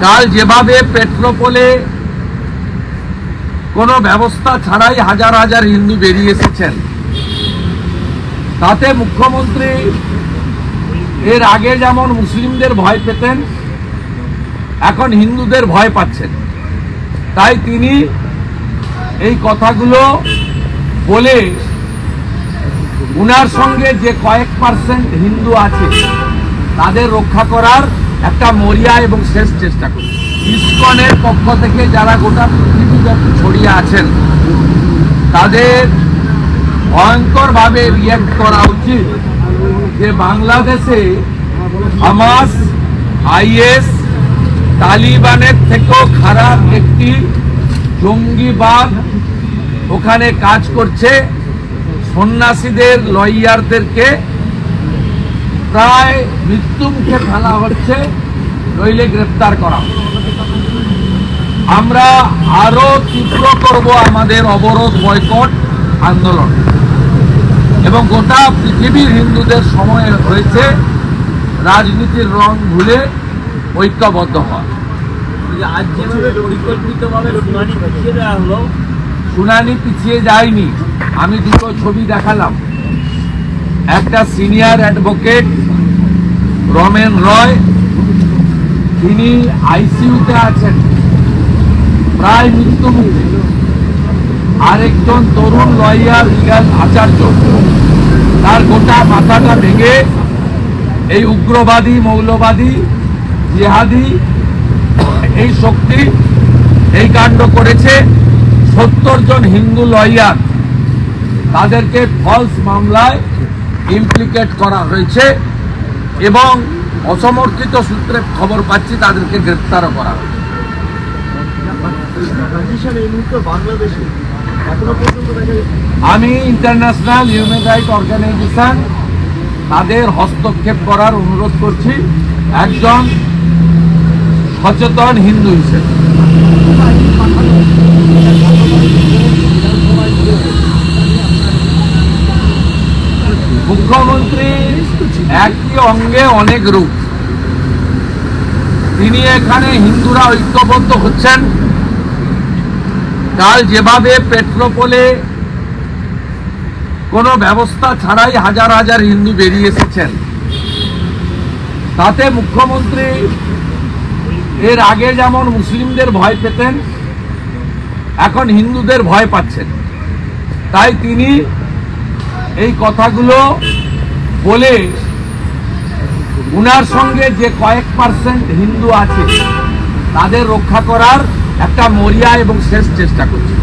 কাল যেভাবে পেট্রোপোলে কোনো ব্যবস্থা ছাড়াই হাজার হাজার হিন্দু বেরিয়ে এসেছেন, তাতে মুখ্যমন্ত্রী এর আগে যেমন মুসলিমদের ভয় পেতেন, এখন হিন্দুদের ভয় পাচ্ছেন। তাই তিনি এই কথাগুলো বলে উনার সঙ্গে যে কয়েক পার্সেন্ট হিন্দু আছে তাদের রক্ষা করার একটা মরিয়া এবং শেষ চেষ্টা করছে। ইসকনের পক্ষ থেকে যারা গোটা পৃথিবীব্যাপী ছড়িয়ে আছেন তাদের ভয়ঙ্করভাবে রিঅ্যাক্ট করা উচিত যে বাংলাদেশে হামাস, আইএস, তালিবানের থেকেও খারাপ একটি জঙ্গিবাদ ওখানে কাজ করছে। সন্ন্যাসীদের, লয়ারদেরকে প্রায় মৃত্যুমুখে ফেলা হচ্ছে, নইলে গ্রেপ্তার করা। আমরা আরো তীব্র করব আমাদের অবরোধ, বয়কট আন্দোলন, এবং গোটা পৃথিবীর হিন্দুদের সময় হয়েছে রাজনীতির রং ভুলে ঐক্যবদ্ধ হওয়া। আজ যেভাবে পরিকল্পিতভাবে শুনানি পিছিয়ে দেওয়া হলো, শুনানি পিছিয়ে যায়নি। আমি দুটো ছবি দেখালাম। একটা সিনিয়র অ্যাডভোকেট রমেন রয়, তিনি আইসিইউতে আছেন, প্রায় মৃত্যুমুখে। আরেকজন তরুণ লয়ার, লিগাল আচার্য, তার গোটা মাথাটা ভেঙে এই উগ্রবাদী, মৌলবাদী, জিহাদি এই শক্তি এই কাণ্ড করেছে। 70 জন হিন্দু লয়ার, তাদেরকে ফলস মামলায় ইমপ্লিকেট করা হয়েছে এবং অসমর্থিত সূত্রে খবর পাচ্ছি তাদেরকে গ্রেপ্তারও করা হয়েছে। আমি ইন্টারন্যাশনাল হিউম্যান রাইট অর্গানাইজেশন তাদের হস্তক্ষেপ করার অনুরোধ করছি একজন সচেতন হিন্দু হিসেবে। মুখ্যমন্ত্রী একই অঙ্গে অনেক রূপ। তিনি এখানে হিন্দুরা ঐক্যবদ্ধ হচ্ছেন। কাল যেভাবে পেট্রোপোলে কোনো ব্যবস্থা ছাড়াই হাজার হাজার হিন্দু বেরিয়ে এসেছেন, তাতে মুখ্যমন্ত্রী এর আগে যেমন মুসলিমদের ভয় পেতেন, এখন হিন্দুদের ভয় পাচ্ছেন। তাই তিনি এই কথাগুলো বলে উনার সঙ্গে যে কয়েক পার্সেন্ট হিন্দু আছে তাদের রক্ষা করার একটা মরিয়া এবং শেষ চেষ্টা করছে।